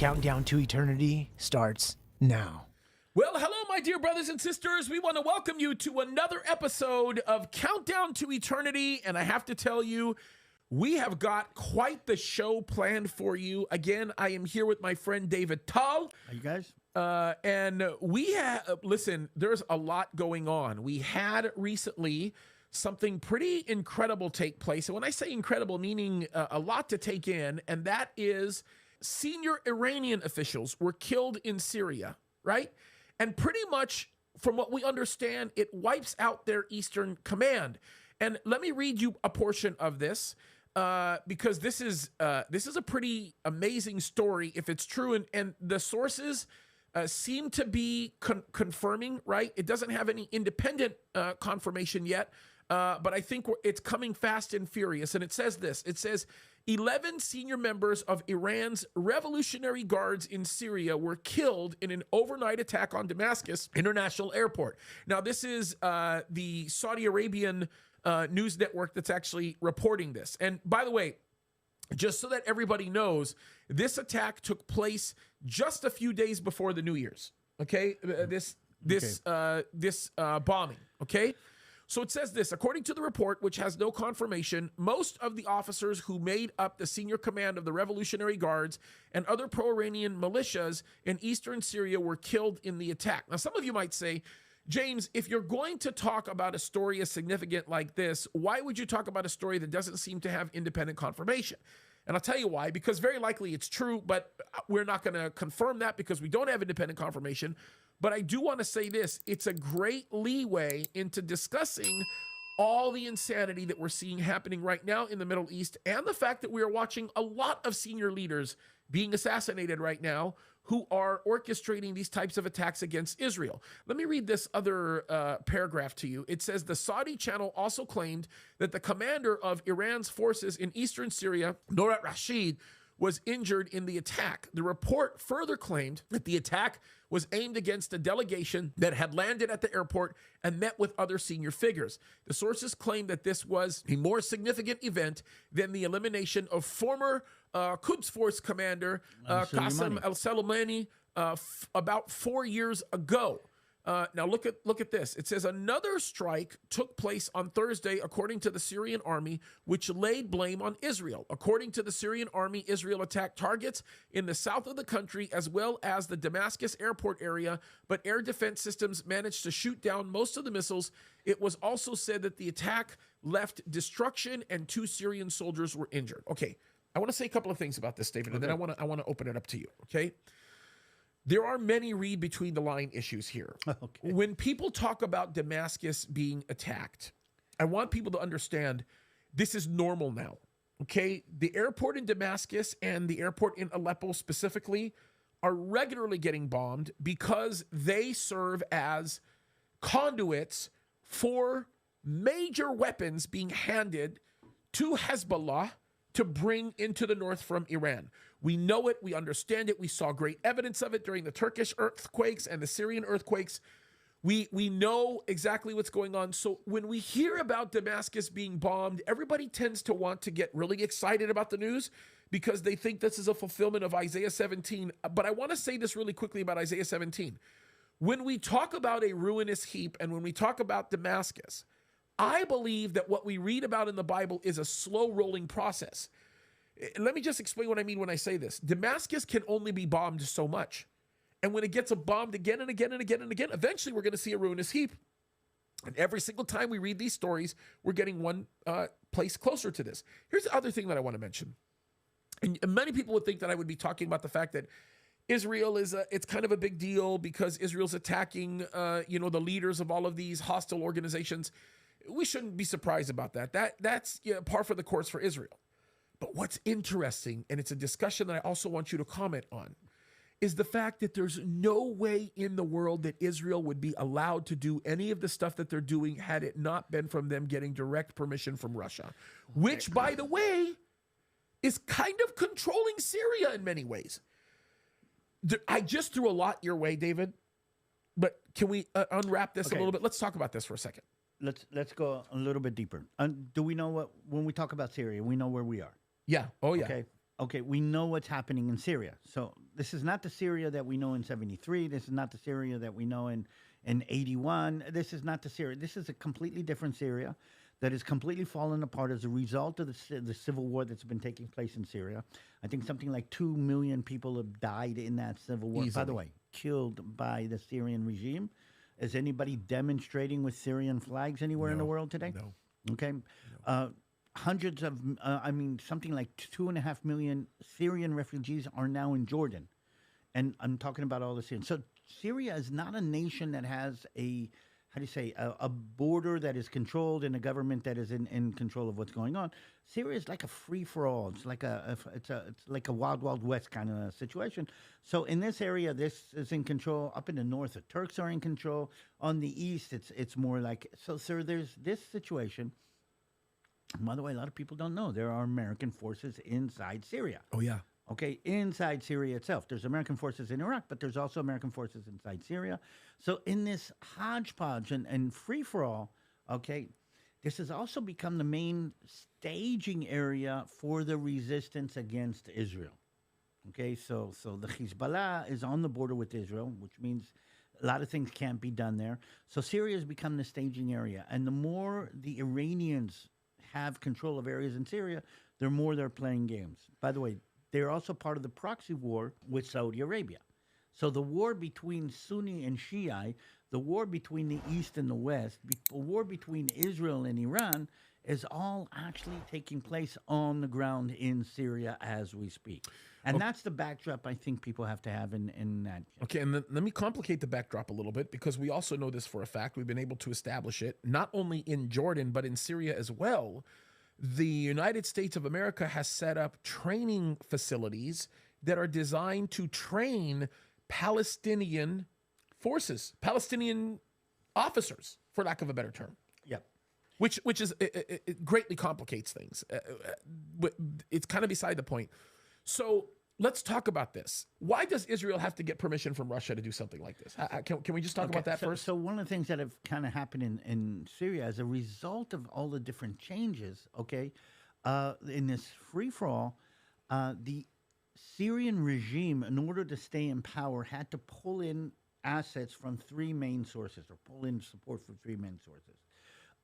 Countdown to Eternity starts now. Well, hello, my dear brothers and sisters. We want to welcome you to another episode of Countdown to Eternity. And I have to tell you, we have got quite the show planned for you. Again, I am here with my friend David Tull. Are you guys? And we have, listen, there's a lot going on. We had recently something pretty incredible take place. And when I say incredible, meaning a lot to take in, and that is senior Iranian officials were killed in Syria, right? And pretty much, from what we understand, it wipes out their Eastern Command. And let me read you a portion of this, because this is a pretty amazing story if it's true. And the sources seem to be confirming, right? It doesn't have any independent confirmation yet, but I think it's coming fast and furious. And it says this. It says 11 senior members of Iran's Revolutionary Guards in Syria were killed in an overnight attack on Damascus International Airport. Now, this is the Saudi Arabian news network that's actually reporting this. And by the way, just so that everybody knows, this attack took place just a few days before the New Year's. Okay, this bombing. Okay. So it says this, according to the report, which has no confirmation, most of the officers who made up the senior command of the Revolutionary Guards and other pro-Iranian militias in eastern Syria were killed in the attack. Now, some of you might say, James, if you're going to talk about a story as significant like this, why would you talk about a story that doesn't seem to have independent confirmation? And I'll tell you why, because very likely it's true, but we're not going to confirm that because we don't have independent confirmation. But I do want to say this, it's a great leeway into discussing all the insanity that we're seeing happening right now in the Middle East and the fact that we are watching a lot of senior leaders being assassinated right now who are orchestrating these types of attacks against Israel. Let me read this other paragraph to you. It says, the Saudi channel also claimed that the commander of Iran's forces in eastern Syria, Norat Rashid, was injured in the attack. The report further claimed that the attack was aimed against a delegation that had landed at the airport and met with other senior figures. The sources claimed that this was a more significant event than the elimination of former Quds Force commander Qasem al-Soleimani about 4 years ago. Now look at this. It says another strike took place on Thursday, according to the Syrian army, which laid blame on Israel. According to the Syrian army, Israel attacked targets in the south of the country as well as the Damascus airport area, but air defense systems managed to shoot down most of the missiles. It was also said that the attack left destruction and 2 Syrian soldiers were injured. Okay, I want to say a couple of things about this, David, and then I want to open it up to you. Okay. There are many read between the line issues here. Okay. When people talk about Damascus being attacked, I want people to understand this is normal now. Okay? The airport in Damascus and the airport in Aleppo specifically are regularly getting bombed because they serve as conduits for major weapons being handed to Hezbollah to bring into the north from Iran. We know it. We understand it. We saw great evidence of it during the Turkish earthquakes and the Syrian earthquakes. We know exactly what's going on. So when we hear about Damascus being bombed, everybody tends to want to get really excited about the news because they think this is a fulfillment of Isaiah 17. But I want to say this really quickly about Isaiah 17. When we talk about a ruinous heap and when we talk about Damascus, I believe that what we read about in the Bible is a slow rolling process. Let me just explain what I mean when I say this. Damascus can only be bombed so much. And when it gets bombed again and again and again and again, eventually we're going to see a ruinous heap. And every single time we read these stories, we're getting one place closer to this. Here's the other thing that I want to mention. And many people would think that I would be talking about the fact that Israel it's kind of a big deal because Israel's attacking, the leaders of all of these hostile organizations. We shouldn't be surprised about that. That's par for the course for Israel. But what's interesting, and it's a discussion that I also want you to comment on, is the fact that there's no way in the world that Israel would be allowed to do any of the stuff that they're doing had it not been from them getting direct permission from Russia, which, by the way, is kind of controlling Syria in many ways. I just threw a lot your way, David, but can we unwrap this a little bit? Let's talk about this for a second. Let's go a little bit deeper. Do we know when we talk about Syria, we know where we are? Yeah. Oh, yeah. Okay. We know what's happening in Syria. So This is not the Syria that we know in 73. This is not the Syria that we know in 81. This is not the Syria. This is a completely different Syria that is completely fallen apart as a result of the civil war that's been taking place in Syria. I think something like 2 million people have died in that civil war. By the way, killed by the Syrian regime. Is anybody demonstrating with Syrian flags anywhere in the world today? No. Okay. Hundreds of, something like 2.5 million Syrian refugees are now in Jordan. And I'm talking about all the Syrians. So Syria is not a nation that has a border that is controlled and a government that is in control of what's going on. Syria is like a free for all. It's like a wild, wild west kind of situation. So in this area, this is in control. Up in the north, the Turks are in control. On the east, it's more like so. Sir, there's this situation. By the way, a lot of people don't know there are American forces inside Syria. Oh yeah. Okay, inside Syria itself. There's American forces in Iraq, but there's also American forces inside Syria. So in this hodgepodge and free-for-all, okay, this has also become the main staging area for the resistance against Israel. Okay, so the Hezbollah is on the border with Israel, which means a lot of things can't be done there. So Syria has become the staging area. And the more the Iranians have control of areas in Syria, the more they're playing games. By the way, they're also part of the proxy war with Saudi Arabia. So the war between Sunni and Shia, the war between the East and the West, the war between Israel and Iran is all actually taking place on the ground in Syria as we speak. And that's the backdrop I think people have to have in that. Okay, and let me complicate the backdrop a little bit because we also know this for a fact. We've been able to establish it not only in Jordan, but in Syria as well. The United States of America has set up training facilities that are designed to train Palestinian forces, Palestinian officers, for lack of a better term. Yep. Which is it greatly complicates things. It's kind of beside the point. So let's talk about this. Why does Israel have to get permission from Russia to do something like this? Can we just talk about that first? So one of the things that have kind of happened in Syria as a result of all the different changes, okay, in this free-for-all, the Syrian regime, in order to stay in power, had to pull in assets from three main sources, or pull in support from three main sources.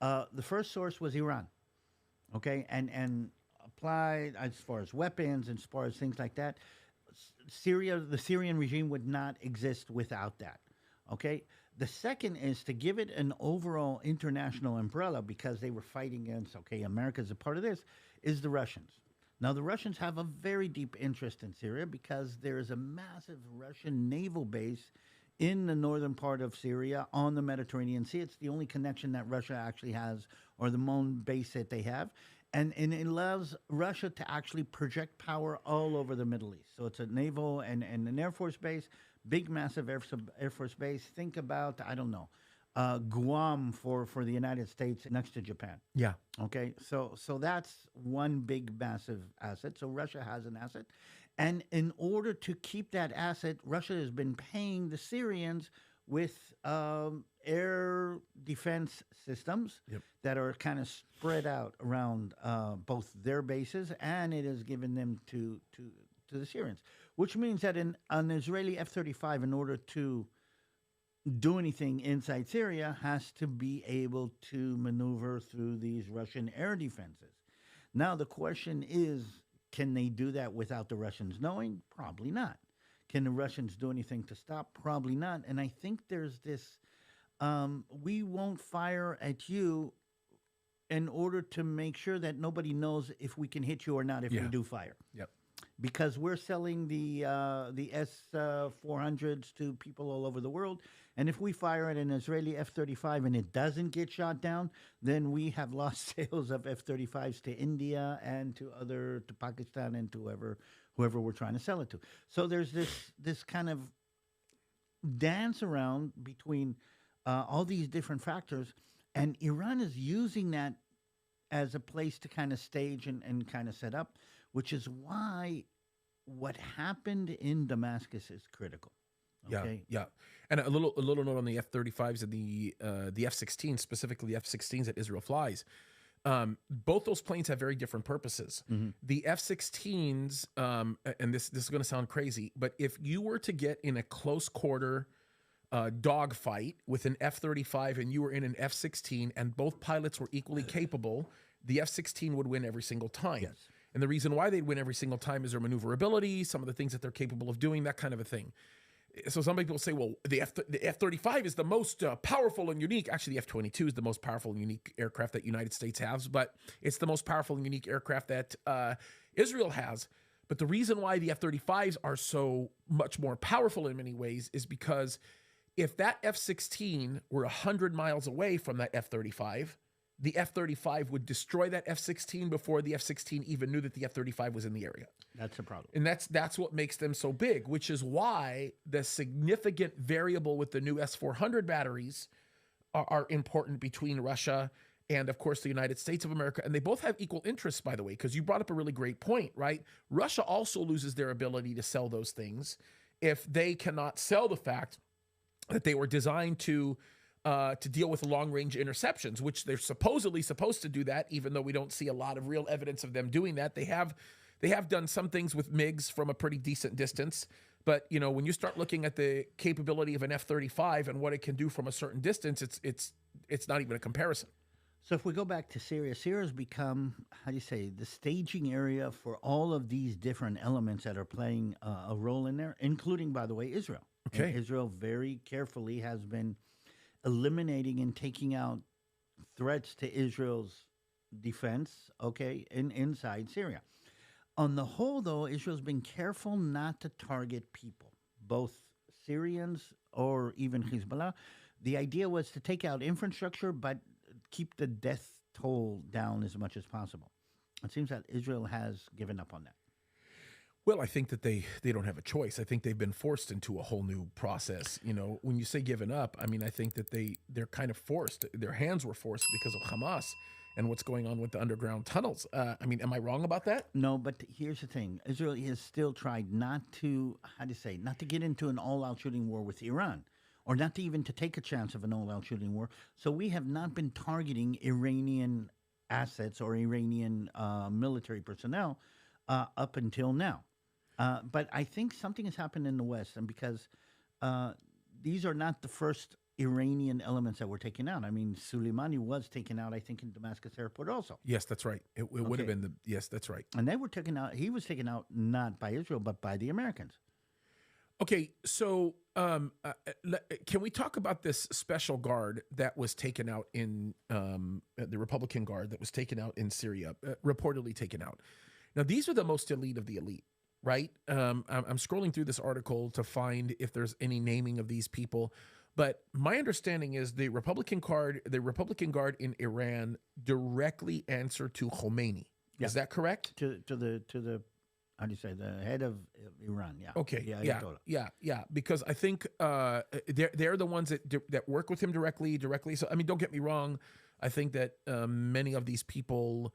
The first source was Iran, okay, and applied as far as weapons and as far as things like that. The Syrian regime would not exist without that, okay? The second is to give it an overall international umbrella because they were fighting against, okay, America's a part of this, is the Russians. Now, the Russians have a very deep interest in Syria because there is a massive Russian naval base in the northern part of Syria on the Mediterranean Sea. It's the only connection that Russia actually has, or the main base that they have. And it allows Russia to actually project power all over the Middle East. So it's a naval and an Air Force base, big, massive Air Force base. Think about, I don't know, Guam for the United States next to Japan. Yeah. Okay, so that's one big, massive asset. So Russia has an asset. And in order to keep that asset, Russia has been paying the Syrians with air defense systems that are kind of spread out around both their bases, and it has given them to the Syrians, which means that an Israeli F-35, in order to do anything inside Syria, has to be able to maneuver through these Russian air defenses. Now, the question is, can they do that without the Russians knowing? Probably not. Can the Russians do anything to stop? Probably not. And I think there's this, we won't fire at you in order to make sure that nobody knows if we can hit you or not if we do fire. Yep. Because we're selling the S-400s to people all over the world. And if we fire at an Israeli F-35 and it doesn't get shot down, then we have lost sales of F-35s to India and to Pakistan and to whoever we're trying to sell it to. So there's this kind of dance around between all these different factors, and Iran is using that as a place to kind of stage and kind of set up, which is why what happened in Damascus is critical. Okay? Yeah. And a little note on the F-35s and the F-16, specifically the F-16s that Israel flies. Both those planes have very different purposes. The F-16s, and this is going to sound crazy, but if you were to get in a close quarter dogfight with an F-35 and you were in an F-16 and both pilots were equally capable, the F-16 would win every single time. Yes. And the reason why they'd win every single time is their maneuverability, some of the things that they're capable of doing, that kind of a thing. So some people say, well, the F-35 is the most powerful and unique. Actually, the F-22 is the most powerful and unique aircraft that United States has, but it's the most powerful and unique aircraft that Israel has. But the reason why the F-35s are so much more powerful in many ways is because if that F-16 were 100 miles away from that F-35, the F-35 would destroy that F-16 before the F-16 even knew that the F-35 was in the area. That's the problem. And that's what makes them so big, which is why the significant variable with the new S-400 batteries are important between Russia and, of course, the United States of America. And they both have equal interests, by the way, because you brought up a really great point, right? Russia also loses their ability to sell those things if they cannot sell the fact that they were designed to deal with long-range interceptions, which they're supposedly supposed to do that, even though we don't see a lot of real evidence of them doing that. They have done some things with MiGs from a pretty decent distance, but you know, when you start looking at the capability of an F-35 and what it can do from a certain distance, it's not even a comparison. So if we go back to Syria, Syria's become, how do you say, the staging area for all of these different elements that are playing a role in there, including, by the way, Israel. Okay. And Israel very carefully has been eliminating and taking out threats to Israel's defense, inside Syria. On the whole, though, Israel's been careful not to target people, both Syrians or even Hezbollah. The idea was to take out infrastructure, but keep the death toll down as much as possible. It seems that Israel has given up on that. Well, I think that they don't have a choice. I think they've been forced into a whole new process. You know, when you say given up, I mean, I think that they're kind of forced. Their hands were forced because of Hamas and what's going on with the underground tunnels. I mean, am I wrong about that? No, but here's the thing. Israel has still tried not to, not to get into an all-out shooting war with Iran, or not to even to take a chance of an all-out shooting war. So we have not been targeting Iranian assets or Iranian military personnel up until now. But I think something has happened in the West, and because these are not the first Iranian elements that were taken out. I mean, Soleimani was taken out, I think, in Damascus airport also. Yes, that's right. It would have been yes, that's right. And they were taken out. He was taken out not by Israel, but by the Americans. Okay, so can we talk about this special guard that was taken out in the Republican guard that was taken out in Syria, reportedly taken out? Now, these are the most elite of the elite, right? I'm scrolling through this article to find if there's any naming of these people, but my understanding is the Republican guard in Iran directly answered to Khomeini. Yeah. Is that correct? To the how do you say, the head of Iran? Yeah. Okay. Yeah. Yeah. Because I think they're the ones that work with him directly. So I mean, don't get me wrong. I think that many of these people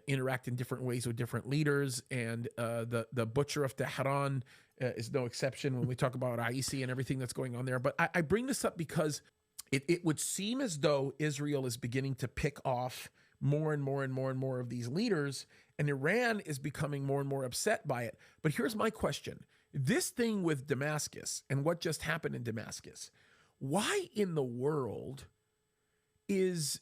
interact in different ways with different leaders, and the butcher of Tehran is no exception when we talk about Raisi and everything that's going on there. But I bring this up because it would seem as though Israel is beginning to pick off more and more of these leaders, and Iran is becoming more and more upset by it. But here's my question. This thing with Damascus and what just happened in Damascus, why in the world is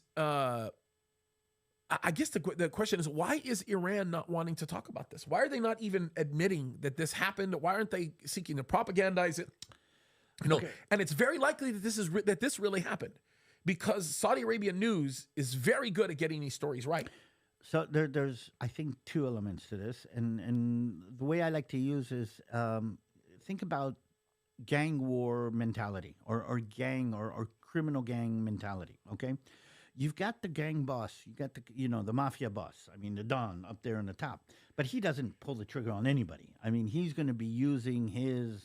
I guess the question is, why is Iran not wanting to talk about this? Why are they not even admitting that this happened? Why aren't they seeking to propagandize it? And it's very likely that this really happened, because Saudi Arabian news is very good at getting these stories right. So there's, I think, two elements to this, and the way I like to use is think about gang war mentality or gang or criminal gang mentality. Okay. You've got the gang boss, you got the mafia boss. I mean, the Don up there on the top, but he doesn't pull the trigger on anybody. I mean, he's going to be using his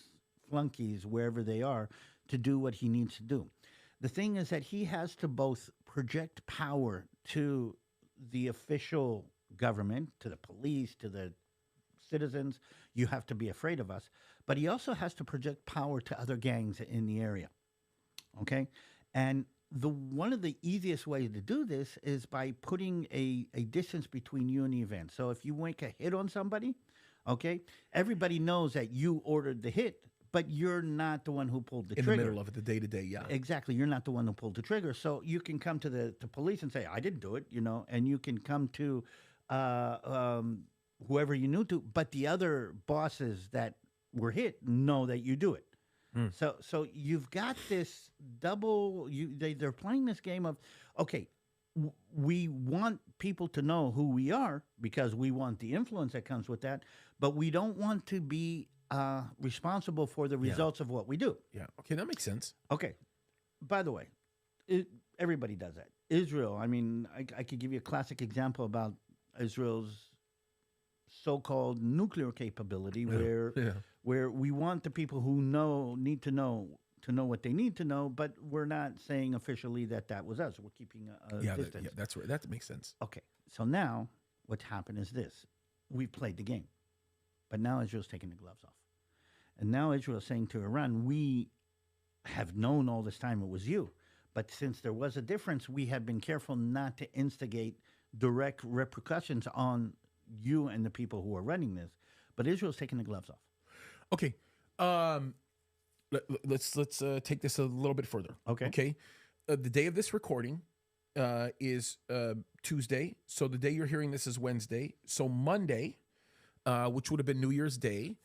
flunkies wherever they are to do what he needs to do. The thing is that he has to both project power to the official government, to the police, to the citizens. You have to be afraid of us, but he also has to project power to other gangs in the area. Okay, and the one of the easiest ways to do this is by putting a distance between you and the event. So if you make a hit on somebody, okay, everybody knows that you ordered the hit, but you're not the one who pulled the In trigger. the middle of it, the day to day, yeah. Exactly. You're not the one who pulled the trigger. So you can come to the police and say, I didn't do it, and you can come to whoever you knew to, but the other bosses that were hit know that you do it. So you've got this double. They're playing this game of, okay, we want people to know who we are because we want the influence that comes with that, but we don't want to be responsible for the results of what we do. Yeah. Okay, that makes sense. Okay. By the way, everybody does that. Israel. I mean, I could give you a classic example about Israel's so-called nuclear capability, where we want the people who need to know what they need to know, but we're not saying officially that was us. We're keeping a distance. That's right. That makes sense. Okay, so now what's happened is this: we've played the game, but now Israel's taking the gloves off, and now Israel's saying to Iran, "We have known all this time it was you, but since there was a difference, we have been careful not to instigate direct repercussions on you and the people who are running this." But Israel's taking the gloves off. Okay. Let's take this a little bit further. Okay. The day of this recording is Tuesday. So the day you're hearing this is Wednesday. So Monday, which would have been New Year's Day,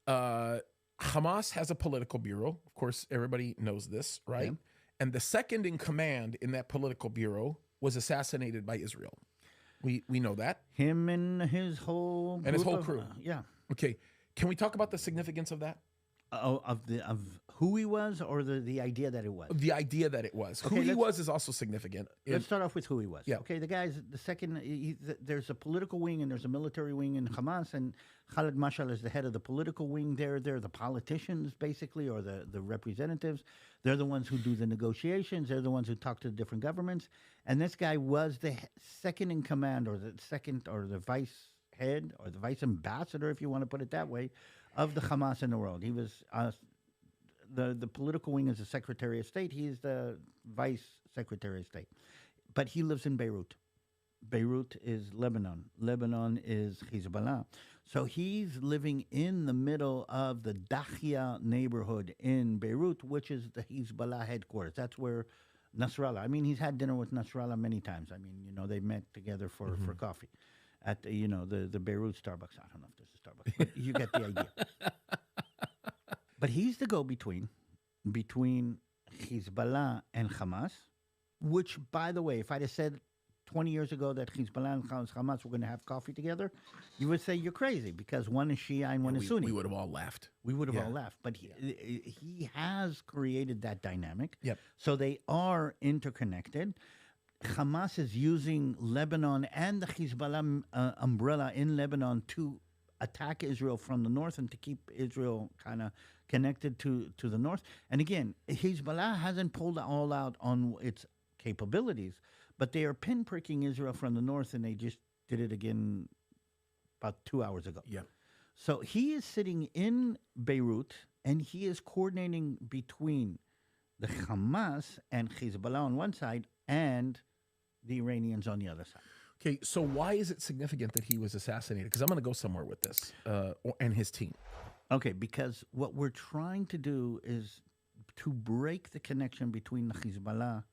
Hamas has a political bureau. Of course, everybody knows this, right? Yeah. And the second in command in that political bureau was assassinated by Israel. We know that. Him and his whole crew. Yeah. Okay. Can we talk about the significance of that? Of who he was, or the idea that it was. The idea that it was. Okay, Who he was is also significant. Let's start off with who he was. Yeah. Okay, the guy's the second. There's a political wing and there's a military wing in Hamas, and Khaled Mashal is the head of the political wing. They're the politicians, basically, or the representatives. They're the ones who do the negotiations. They're the ones who talk to the different governments. And this guy was the second in command, or the second, or the vice head, or the vice ambassador, if you want to put it that way, of the Hamas in the world. He was the political wing is the Secretary of State. He is the Vice Secretary of State. But he lives in Beirut. Beirut is Lebanon. Lebanon is Hezbollah. So he's living in the middle of the Dahia neighborhood in Beirut, which is the Hezbollah headquarters. That's where Nasrallah, I mean, he's had dinner with Nasrallah many times. I mean, they met together for coffee at, the Beirut Starbucks. I don't know if there's a Starbucks, but you get the idea. But he's the go-between between Hezbollah and Hamas, which, by the way, if I'd have said 20 years ago that Hezbollah and Hamas were going to have coffee together, you would say you're crazy because one is Shia and one is Sunni. We would have all laughed. We would have all laughed. But he has created that dynamic. Yep. So they are interconnected. Hamas is using Lebanon and the Hezbollah umbrella in Lebanon to attack Israel from the north and to keep Israel kind of connected to the north. And again, Hezbollah hasn't pulled all out on its capabilities, but they are pinpricking Israel from the north, and they just did it again about 2 hours ago. Yeah. So he is sitting in Beirut, and he is coordinating between the Hamas and Hezbollah on one side and the Iranians on the other side. Okay, so why is it significant that he was assassinated? Because I'm going to go somewhere with this and his team. Okay, because what we're trying to do is to break the connection between the Hezbollah,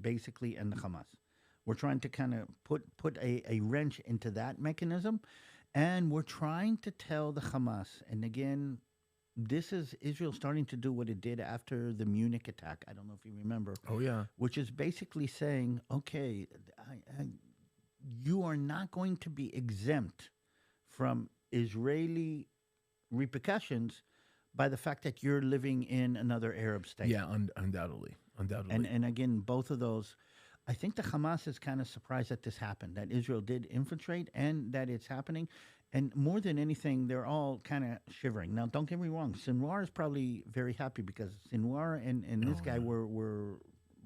basically, and the Hamas. We're trying to kind of put a wrench into that mechanism, and we're trying to tell the Hamas, and again, this is Israel starting to do what it did after the Munich attack. I don't know if you remember. Oh, yeah. Which is basically saying, okay, you are not going to be exempt from Israeli repercussions by the fact that you're living in another Arab state. Yeah, undoubtedly. And again, both of those, I think the Hamas is kind of surprised that this happened, that Israel did infiltrate and that it's happening. And more than anything, they're all kind of shivering. Now, don't get me wrong. Sinwar is probably very happy because Sinwar and this guy were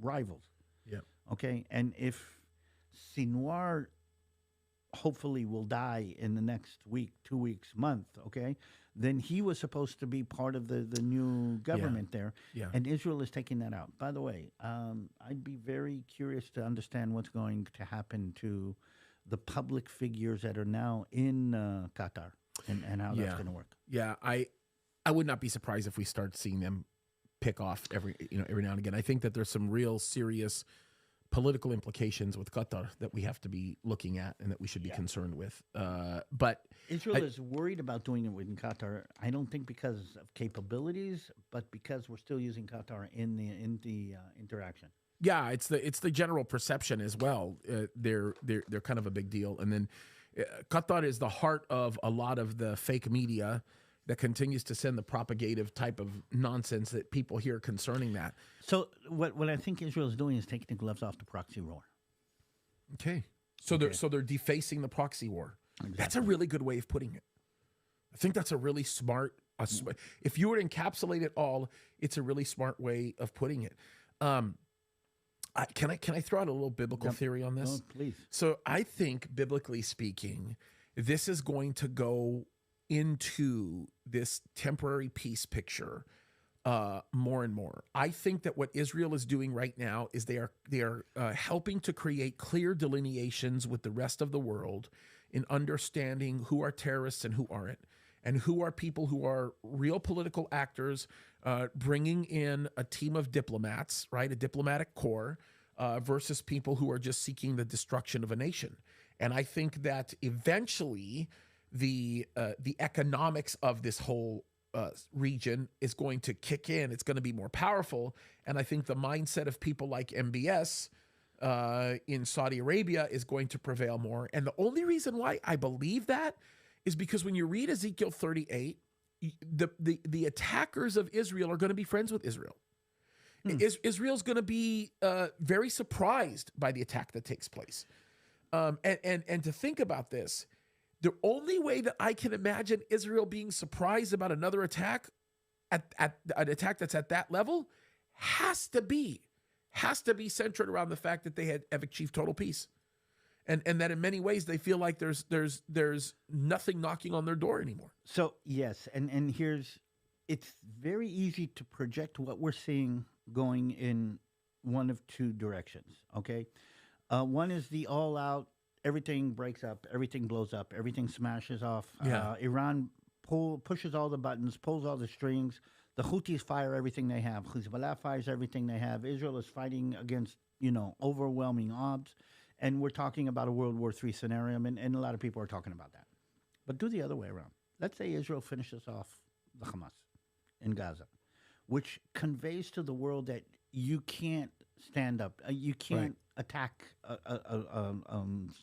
rivals. Yeah. Okay? And if Sinwar hopefully will die in the next week, 2 weeks, month, okay? Then he was supposed to be part of the new government there. Yeah. And Israel is taking that out. By the way, I'd be very curious to understand what's going to happen to the public figures that are now in Qatar and how that's going to work. Yeah, I would not be surprised if we start seeing them pick off every now and again. I think that there's some real serious political implications with Qatar that we have to be looking at and that we should be concerned with. But Israel is worried about doing it in Qatar. I don't think because of capabilities, but because we're still using Qatar in the interaction. yeah, it's the general perception as well. They're kind of a big deal. And then Qatar is the heart of a lot of the fake media that continues to send the propagative type of nonsense that people hear concerning that. So what I think Israel is doing is taking the gloves off the proxy war. Okay. So they're defacing the proxy war. Exactly. That's a really good way of putting it. I think that's a really smart. If you were to encapsulate it all, it's a really smart way of putting it. Can I throw out a little biblical theory on this? Oh, please. So I think, biblically speaking, this is going to go into this temporary peace picture more and more. I think that what Israel is doing right now is they are helping to create clear delineations with the rest of the world in understanding who are terrorists and who aren't, and who are people who are real political actors, bringing in a team of diplomats, right, a diplomatic corps, versus people who are just seeking the destruction of a nation. And I think that eventually the economics of this whole region is going to kick in. It's going to be more powerful. And I think the mindset of people like MBS in Saudi Arabia is going to prevail more. And the only reason why I believe that is because when you read Ezekiel 38, the attackers of Israel are going to be friends with Israel. Israel's going to be very surprised by the attack that takes place. And to think about this, the only way that I can imagine Israel being surprised about another attack, at an attack that's at that level, has to be centered around the fact that they have achieved total peace, and that in many ways they feel like there's nothing knocking on their door anymore. So yes, and it's very easy to project what we're seeing going in one of two directions. Okay, one is the all-out. Everything breaks up, everything blows up, everything smashes off. Yeah. Iran pushes all the buttons, pulls all the strings. The Houthis fire everything they have. Hezbollah fires everything they have. Israel is fighting against, overwhelming odds. And we're talking about a World War III scenario, and a lot of people are talking about that. But do the other way around. Let's say Israel finishes off the Hamas in Gaza, which conveys to the world that you can't stand up. You can't attack a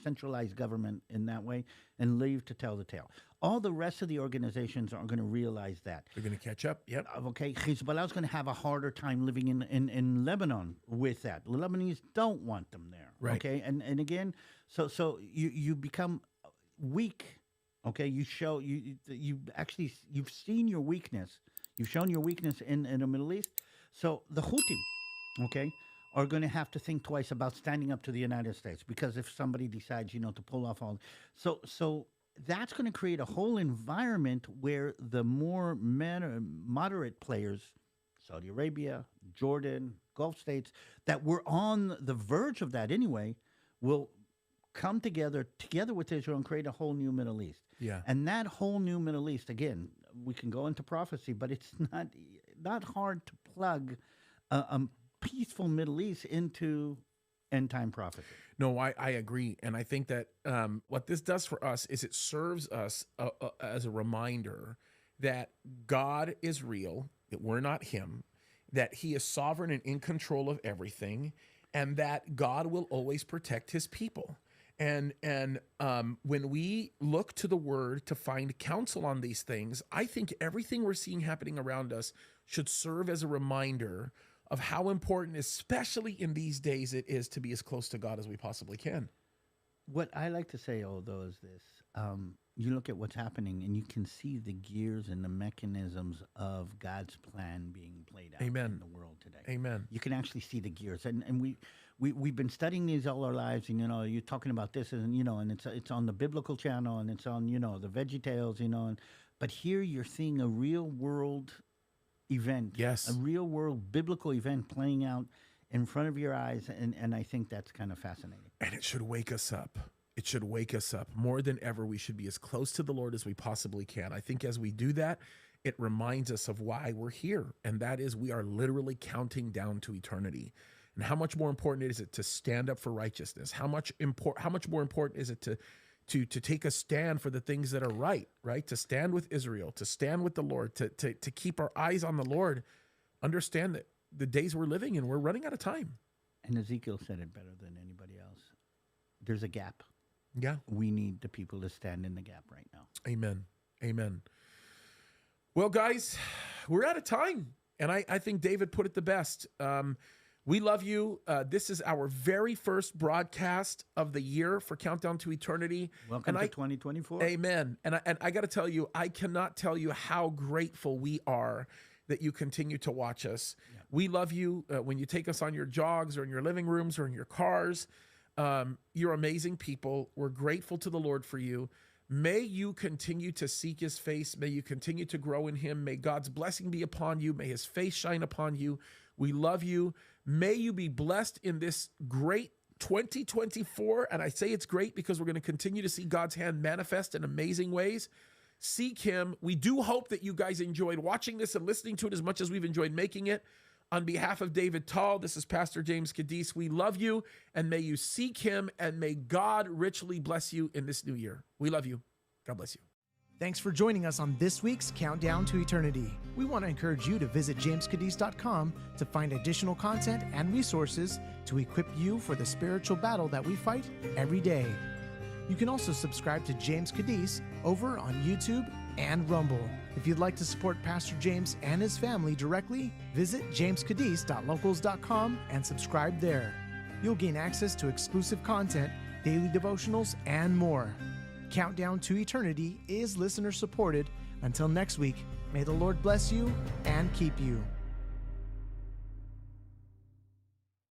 centralized government in that way and leave to tell the tale. All the rest of the organizations are going to realize that. They're going to catch up. Yep. Okay, Hezbollah is going to have a harder time living in Lebanon with that. The Lebanese don't want them there. Right. Okay, and again, so you become weak. Okay, you've seen your weakness. You've shown your weakness in the Middle East. So the Houthi, okay, are going to have to think twice about standing up to the United States, because if somebody decides, to pull off all, so that's going to create a whole environment where the more moderate players, Saudi Arabia, Jordan, Gulf states, that were on the verge of that anyway, will come together with Israel and create a whole new Middle East. Yeah. And that whole new Middle East, again, we can go into prophecy, but it's not hard to plug a peaceful Middle East into end-time prophecy. No, I agree. And I think that what this does for us is it serves us as a reminder that God is real, that we're not him, that he is sovereign and in control of everything, and that God will always protect his people. And when we look to the word to find counsel on these things, I think everything we're seeing happening around us should serve as a reminder of how important, especially in these days, it is to be as close to God as we possibly can. What I like to say, although, is this. You look at what's happening and you can see the gears and the mechanisms of God's plan being played out Amen. in the world today. Amen. You can actually see the gears. And we've been studying these all our lives, and you're talking about this, and and it's on the biblical channel, and it's on the Veggie Tales, but here you're seeing a real world event, Yes. a real world biblical event playing out in front of your eyes, and I think that's kind of fascinating. And it should wake us up. It should wake us up more than ever. We should be as close to the Lord as we possibly can. I think as we do that, it reminds us of why we're here. And that is, we are literally counting down to eternity. And how much more important is it to stand up for righteousness? How much more important is it to take a stand for the things that are right? To stand with Israel, to stand with the Lord, to keep our eyes on the Lord. Understand that the days we're living in, we're running out of time. And Ezekiel said it better than anybody else. There's a gap. Yeah. We need the people to stand in the gap right now. Amen. Amen. Well, guys, we're out of time. And I think David put it the best. We love you. This is our very first broadcast of the year for Countdown to Eternity. Welcome to 2024. Amen. And I got to tell you, I cannot tell you how grateful we are that you continue to watch us. Yeah. We love you when you take us on your jogs or in your living rooms or in your cars. You're amazing people. We're grateful to the Lord for you. May you continue to seek his face. May you continue to grow in him. May God's blessing be upon you. May his face shine upon you. We love you. May you be blessed in this great 2024. And I say it's great because we're going to continue to see God's hand manifest in amazing ways. Seek him. We do hope that you guys enjoyed watching this and listening to it as much as we've enjoyed making it. On behalf of David Tall, this is Pastor James Cadiz. We love you, and may you seek him, and may God richly bless you in this new year. We love you. God bless you. Thanks for joining us on this week's Countdown to Eternity. We want to encourage you to visit jamescadiz.com to find additional content and resources to equip you for the spiritual battle that we fight every day. You can also subscribe to James Cadiz over on YouTube and Rumble. If you'd like to support Pastor James and his family directly, visit jamescadiz.locals.com and subscribe there. You'll gain access to exclusive content, daily devotionals, and more. Countdown to Eternity is listener supported. Until next week, may the Lord bless you and keep you.